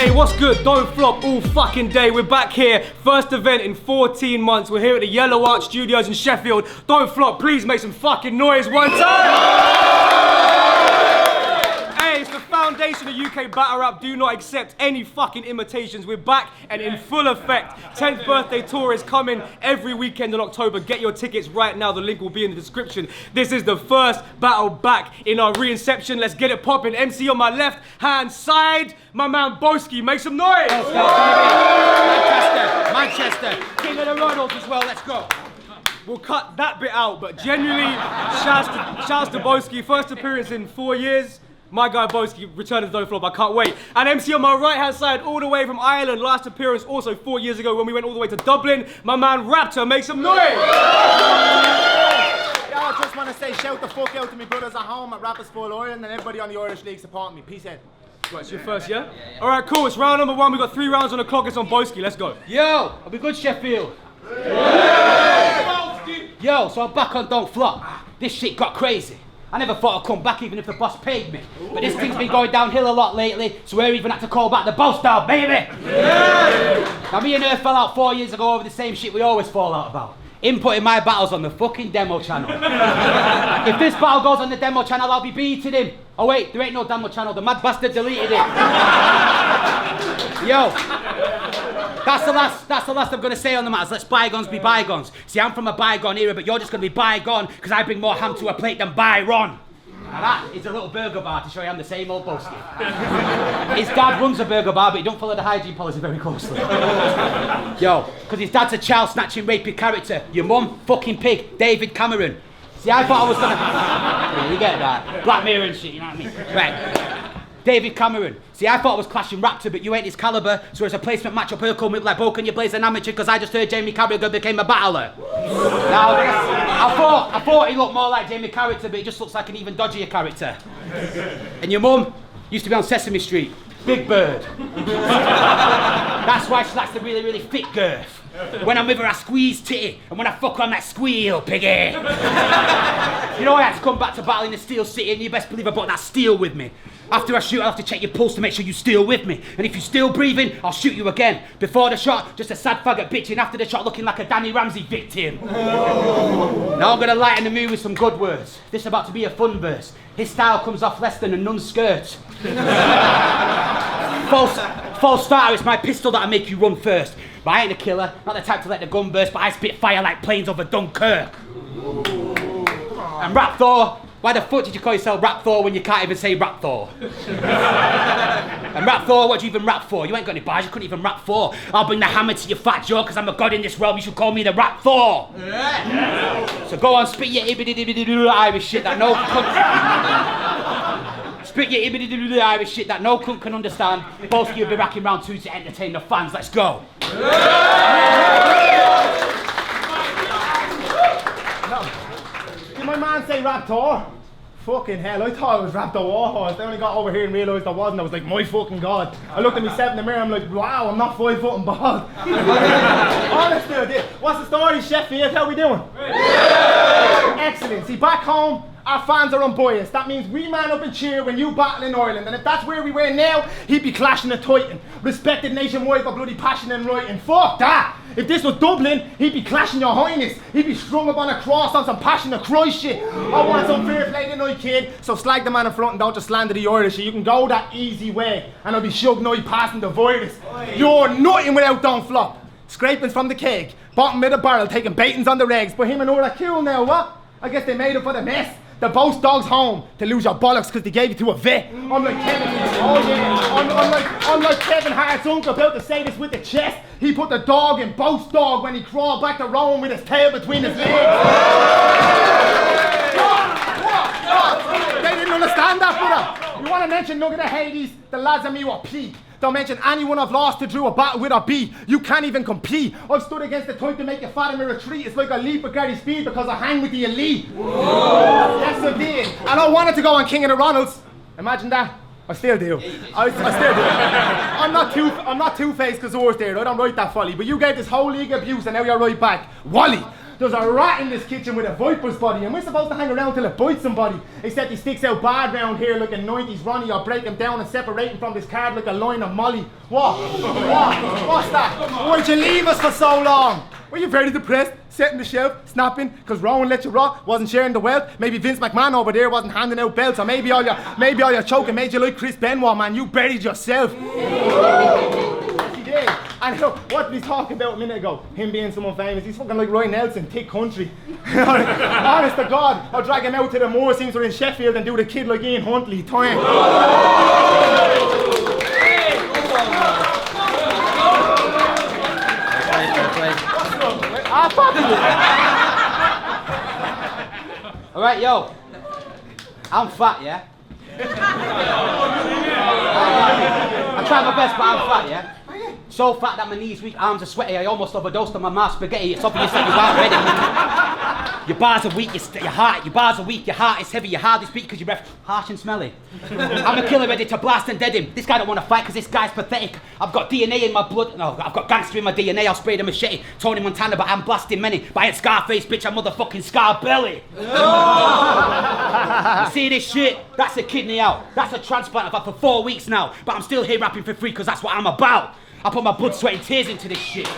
Hey, what's good? Don't flop all fucking day. We're back here. First event in 14 months. We're here at the Yellow Arch Studios in Sheffield. Don't flop. Please make some fucking noise one time. Hey, it's the foundation of UK battle rap. Do not accept any fucking imitations. We're back and in full effect. 10th birthday tour is coming every weekend in October. Get your tickets right now. The link will be in the description. This is the first battle back in our re-inception. Let's get it popping. MC on my left hand side, my man BOWSKI. Make some noise. Manchester. King of the Ronalds as well. Let's go. We'll cut that bit out, but genuinely, shouts to BOWSKI. First appearance in 4 years. My guy BOWSKI returned to Don't Flop, I can't wait. And MC on my right hand side, all the way from Ireland. Last appearance also 4 years ago when we went all the way to Dublin. My man RAPTHOR, make some noise! Yeah, I just want to say shout the fuck out to my brothers at home at Rappers Full Ireland and everybody on the Irish League supporting me. Peace out. Right, it's your first, yeah? Alright, cool, it's round number 1. We've got 3 rounds on the clock. It's on BOWSKI, let's go. Yo, I'll be good, Sheffield. Yo, so I'm back on Don't Flop. This shit got crazy. I never thought I'd come back even if the boss paid me. But this thing's been going downhill a lot lately, so we're even had to call back the BOWSKI, baby! Yeah. Now me and her fell out 4 years ago over the same shit we always fall out about. Inputting my battles on the fucking demo channel. If this battle goes on the demo channel, I'll be beating him. Oh wait, there ain't no demo channel, the mad bastard deleted it. Yo. That's the last I'm gonna say on the matters. Let's bygones be bygones. See, I'm from a bygone era, but you're just gonna be bygone because I bring more ham to a plate than Byron. Now that is a little burger bar to show you I'm the same old BOWSKI. His dad runs a burger bar, but he don't follow the hygiene policy very closely. Yo, because his dad's a child snatching rapey character. Your mum, fucking pig, David Cameron. See, I thought I was gonna... Yeah, you get that? Black Mirror and shit, you know what I mean? Right. David Cameron. See, I thought I was clashing Raptor, but you ain't his caliber, so as a placement matchup, he'll come with like Bo, can you blaze an amateur, because I just heard Jamie Carragher became a battler. Now, I thought he looked more like Jamie Carragher, but he just looks like an even dodgier character. And your mum used to be on Sesame Street. Big Bird. That's why she likes the really, really thick girth. When I'm with her, I squeeze titty, and when I fuck her, I'm like, squeal, piggy. You know I had to come back to battle in the Steel City, and you best believe I brought that steel with me. After I shoot, I'll have to check your pulse to make sure you're still with me. And if you're still breathing, I'll shoot you again. Before the shot, just a sad faggot bitching. After the shot, looking like a Danny Ramsey victim. Now I'm gonna lighten the mood with some good words. This is about to be a fun verse. His style comes off less than a nun's skirt. False starter, it's my pistol that'll make you run first. But I ain't a killer, not the type to let the gun burst, but I spit fire like planes over Dunkirk. And RAPTHOR, why the fuck did you call yourself RAPTHOR when you can't even say RAPTHOR? And RAPTHOR, what do you even rap for? You ain't got any bars, you couldn't even rap for. I'll bring the hammer to your fat jaw, cause I'm a god in this realm, you should call me the RAPTHOR. So go on, spit your ibby-dibby-dibby Irish shit that no cunt... Spit your ibby-dibby Irish shit that no cunt can understand. BOWSKI will be racking round 2 to entertain the fans, let's go. Did my man say RAPTHOR? Fucking hell, I thought it was RAPTHOR Warhorse. I only got over here and realised I wasn't. I was like, my fucking god. I looked at myself in the mirror, I'm like, wow, I'm not 5 foot and bald. Honestly, I did. What's the story, Sheffield? How we doing? Excellent. See, back home, our fans are unbiased. That means we man up and cheer when you battle in Ireland. And if that's where we were now, he'd be clashing a titan. Respected nationwide for bloody passion and writing. Fuck that! If this was Dublin, he'd be clashing your highness. He'd be strung up on a cross on some passion of Christ shit. I want some fair play tonight, kid. So slag the man in front and don't just slander the Irish. You can go that easy way and I'll be shug night passing the virus. You're nothing without Don't Flop. Scrapings from the keg, bottom of the barrel, taking baitings on the regs. But him and all that cool now, what? I guess they made up for the mess. The both dogs home to lose your bollocks because they gave you to a vet. I'm like Kevin. Oh yeah. I'm like Kevin Hart's uncle about to say this with the chest. He put the dog in both dog when he crawled back to Rome with his tail between his legs. They didn't understand that, brother. You want to mention Nugget of Hades? The lads and me were peak. Don't mention anyone I've lost to Drew a battle with a B. You can't even compete. I've stood against the type to make you fat in my retreat. It's like a leap of Gary Speed because I hang with the elite. Whoa. Yes, I did. And I wanted to go on King of the Ronalds. Imagine that. I still do. I still do. I'm not two-faced because I was there. I don't write that folly. But you gave this whole league abuse and now you're right back. Wally. There's a rat in this kitchen with a viper's body, and we're supposed to hang around till it bites somebody. Except he sticks out bad round here like a 90s Ronnie. I'll break him down and separate him from this card like a line of Molly. What? What's that? Why'd you leave us for so long? Were you very depressed, setting the shelf, snapping, because Rowan let you rot, wasn't sharing the wealth? Maybe Vince McMahon over there wasn't handing out belts, or maybe all your choking made you like Chris Benoit, man. You buried yourself. Yes, he did. And what did he talk about a minute ago? Him being someone famous. He's fucking like Ryan Nelson, thick country. Honest to God, I'll drag him out to the moor, seems we're in Sheffield, and do the kid like Ian Huntley. Time. Alright, yo. I'm fat, yeah? I try my best, but I'm fat, yeah? So fat that my knees weak, arms are sweaty. I almost overdosed on my mashed spaghetti. It's obvious that you aren't ready. Your bars are weak, your bars are weak, your heart is heavy, your heart is beat because your breath harsh and smelly. I'm a killer ready to blast and dead him. This guy don't want to fight because this guy's pathetic. I've got DNA in my blood. No, I've got gangster in my DNA. I'll spray the machete. Tony Montana, but I'm blasting many. But I ain't Scarface, bitch, I'm motherfucking Scarbelly. You see this shit? That's a kidney out. That's a transplant I've had for 4 weeks now. But I'm still here rapping for free because that's what I'm about. I put my blood, sweat and tears into this shit.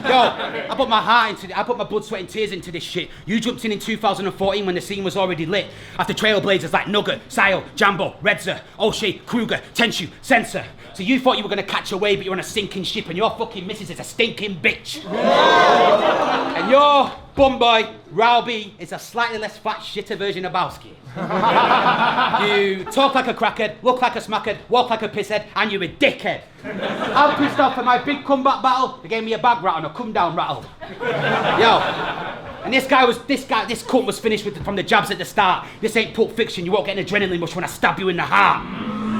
Yo, I put my heart into it. I put my blood, sweat and tears into this shit. You jumped in 2014 when the scene was already lit. After trailblazers like Nugget, Sayo, Jambo, Redzer, O'Shea, Kruger, Tenshu, Sensor. So you thought you were gonna catch a wave, but you're on a sinking ship and your fucking missus is a stinking bitch. And your bum boy, Rowby, is a slightly less fat, shitter version of BOWSKI. You talk like a crackhead, look like a smackhead, walk like a pisshead, and you're a dickhead. I'm pissed off for my big comeback battle. They gave me a bag rattle and a come down rattle. Yo, and this cunt was finished from the jabs at the start. This ain't Pulp Fiction, you won't get an adrenaline rush when I stab you in the heart.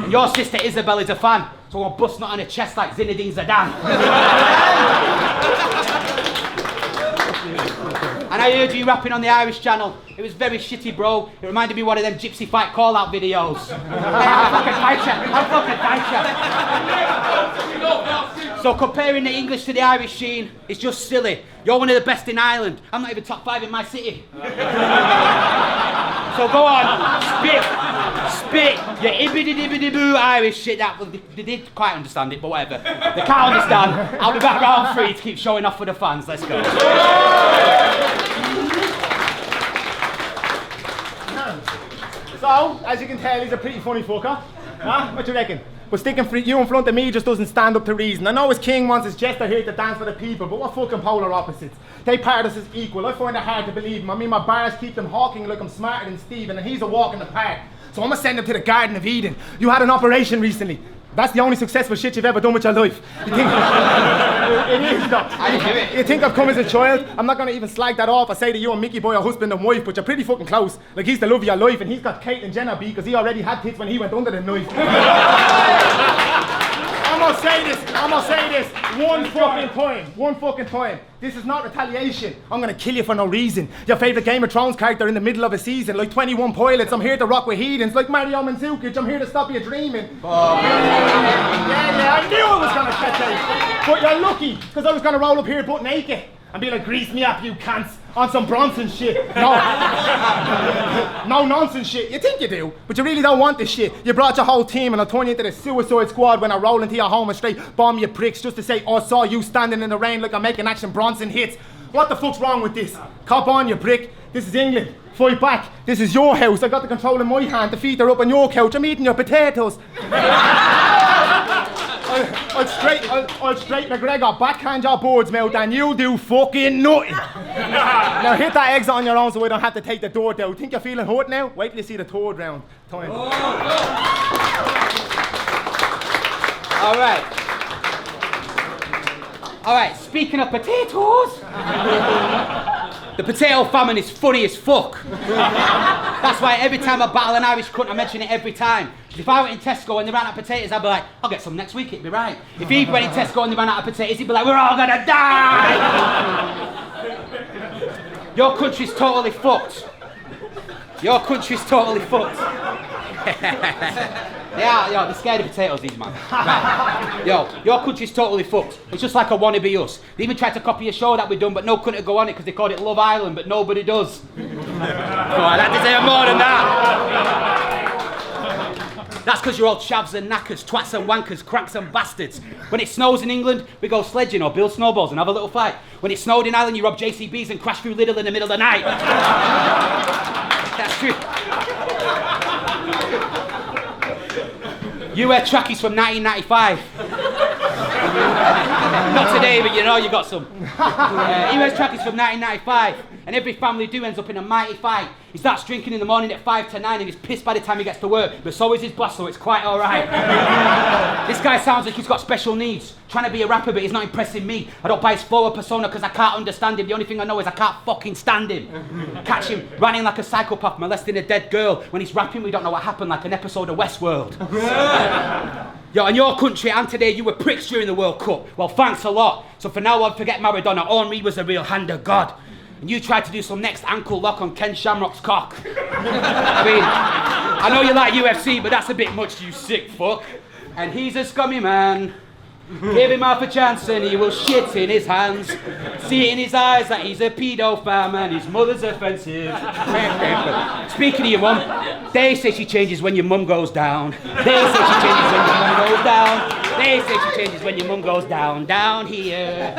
And your sister Isabel is a fan, so I'll bust not on her chest like Zinedine Zidane. And I heard you rapping on the Irish channel. It was very shitty, bro. It reminded me of one of them gypsy fight call-out videos. I'm fucking fight. So comparing the English to the Irish scene is just silly. You're one of the best in Ireland. I'm not even top 5 in my city. So go on, spit your ibbidi-dibbidi-boo Irish shit. They did quite understand it, but whatever. They can't understand. I'll be back round 3 to keep showing off for the fans. Let's go. So, as you can tell, he's a pretty funny fucker. Huh? What do you reckon? But sticking you in front of me just doesn't stand up to reason. I know his king wants his jester here to dance for the people, but what fucking polar opposites? They part us as equal. I find it hard to believe him. I mean, my bars keep them hawking like I'm smarter than Stephen, and he's a walk in the park. So I'm gonna send him to the Garden of Eden. You had an operation recently. That's the only successful shit you've ever done with your life. You think it is though. I didn't do it. You think I've come as a child? I'm not gonna even slag that off. I say that you and Mickey Boy are husband and wife, but you're pretty fucking close. Like he's the love of your life, and he's got Caitlyn Jenner beat because he already had tits when he went under the knife. I'm gonna say this one fucking time. This is not retaliation. I'm gonna kill you for no reason. Your favourite Game of Thrones character in the middle of a season, like 21 Pilots. I'm here to rock with heathens, like Mario Mandzukic. I'm here to stop you dreaming. Yeah, I knew it was gonna catch out. But you're lucky, because I was gonna roll up here butt naked and be like, grease me up, you cunts, on some Bronson shit. No. No nonsense shit. You think you do, but you really don't want this shit. You brought your whole team and I'll turn you into the Suicide Squad when I roll into your home and straight bomb you pricks just to say, I saw you standing in the rain like I'm making action Bronson hits. What the fuck's wrong with this? Cop on, you prick. This is England. Fight back. This is your house. I got the control in my hand. The feet are up on your couch. I'm eating your potatoes. I'll straight McGregor backhand your board's mouth and you'll do fucking nothing. Now hit that exit on your own so I don't have to take the door down. Think you're feeling hurt now? Wait till you see the third round. Time. Alright, speaking of potatoes, the potato famine is funny as fuck. That's why every time I battle an Irish cunt, I mention it every time. If I went in Tesco and they ran out of potatoes, I'd be like, I'll get some next week, it'd be right. If he went in Tesco and they ran out of potatoes, he'd be like, we're all gonna die! Your country's totally fucked. Your country's totally fucked. Yeah, yo, they're scared of potatoes, these man. Right. Yo, your country's totally fucked. It's just like a wanna be us. They even tried to copy a show that we done, but no country go on it because they called it Love Island, but nobody does. Oh, that deserves more than that. That's because you're all chavs and knackers, twats and wankers, cranks and bastards. When it snows in England, we go sledging or build snowballs and have a little fight. When it snowed in Ireland, you rob JCBs and crash through Lidl in the middle of the night. That's true. You wear trackies from 1995. Not today, but you know you got some. He wears trackies from 1995, and every family do ends up in a mighty fight. He starts drinking in the morning at 5 to 9 and he's pissed by the time he gets to work, but so is his boss, so it's quite alright. This guy sounds like he's got special needs, trying to be a rapper but he's not impressing me. I don't buy his forward persona because I can't understand him. The only thing I know is I can't fucking stand him. Catch him running like a psychopath molesting a dead girl. When he's rapping we don't know what happened, like an episode of Westworld. Yo, in your country and today you were pricks during the World Cup. Well, thanks a lot. So for now on, forget Maradona. Henry was a real hand of God. And you tried to do some next ankle lock on Ken Shamrock's cock. I mean, I know you like UFC, but that's a bit much, you sick fuck. And he's a scummy man. Give him half a chance and he will shit in his hands. See it in his eyes that he's a pedophile and his mother's offensive. Speaking of your mum, they say she changes when your mum goes down. They say she changes when your mum goes down. They say she changes when your mum goes down here.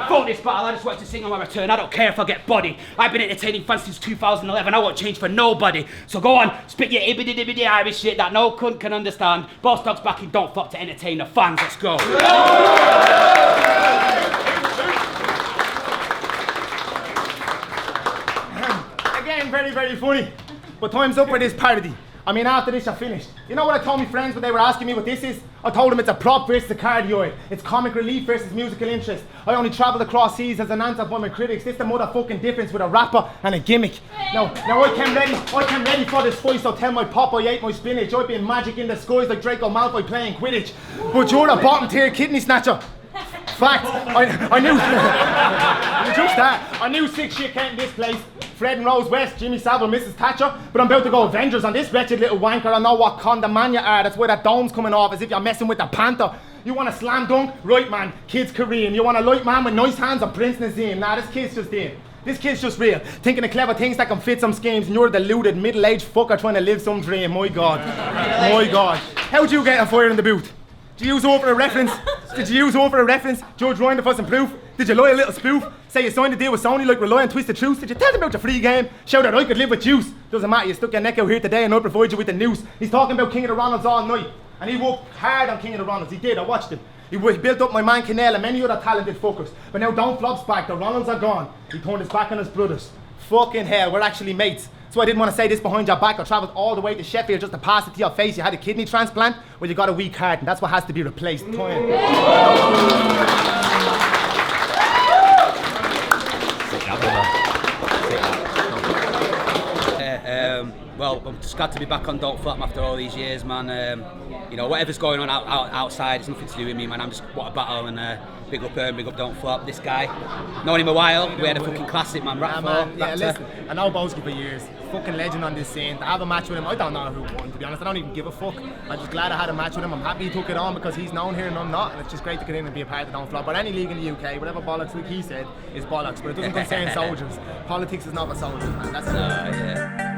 For this battle, I just want to sing on my return. I don't care if I get body. I've been entertaining fans since 2011. I won't change for nobody. So go on, spit your ibbity-dibbity Irish shit that no cunt can understand. Boss Dog's back in Don't Flop to entertain the fans. Let's go. Again, very, very funny. But time's up with this parody. I mean, after this, you're finished. You know what I told my friends when they were asking me what this is? I told them it's a prop versus a cardioid. It's comic relief versus musical interest. I only travelled across seas as an answer by my critics. This is the motherfucking difference with a rapper and a gimmick. Now I came ready for this fight, so tell my pop I ate my spinach. I'd be in magic in the skies like Draco Malfoy playing Quidditch. But you're a bottom tier kidney snatcher. Fact, I knew just that. I knew sick shit came in this place. Fred and Rose West, Jimmy Savile, Mrs. Thatcher. But I'm about to go Avengers on this wretched little wanker. I know what condom man you are. That's where that dome's coming off, as if you're messing with the Panther. You want a slam dunk? Right, man. Kid's Korean. You want a light man with nice hands? I'm Prince Nazim. Nah, this kid's just in. This kid's just real. Thinking of clever things that can fit some schemes, and you're a deluded, middle-aged fucker trying to live some dream. My God. My God. How'd you get a fire in the booth? Did you use over a reference? Judge Ryan for some proof? Did you lie a little spoof? Say you signed a deal with Sony like Rely on Twisted Truth? Did you tell them about your free game? Show that I could live with juice. Doesn't matter, you stuck your neck out here today and I'll provide you with the news. He's talking about King of the Ronalds all night. And he worked hard on King of the Ronalds. He did, I watched him. He built up my man Canel and many other talented fuckers. But now Don't Flop's back, the Ronalds are gone. He turned his back on his brothers. Fucking hell, we're actually mates. So I didn't want to say this behind your back. I travelled all the way to Sheffield just to pass it to your face. You had a kidney transplant? Well, you got a weak heart and that's what has to be replaced. Well, I'm just glad to be back on Don't Flop after all these years, man. You know, whatever's going on outside, it's nothing to do with me, man. I'm just, what a battle, and big up Don't Flop. This guy, known him a while. We had a fucking classic, man. RAPTHOR. Yeah, listen, I know BOWSKI for years. Fucking legend on this scene. To have a match with him, I don't know who won, to be honest. I don't even give a fuck. I'm just glad I had a match with him. I'm happy he took it on because he's known here and I'm not. And it's just great to get in and be a part of Don't Flop. But any league in the UK, whatever bollocks, like he said, is bollocks. But it doesn't concern soldiers. Politics is not for soldiers, man. That's it. Yeah.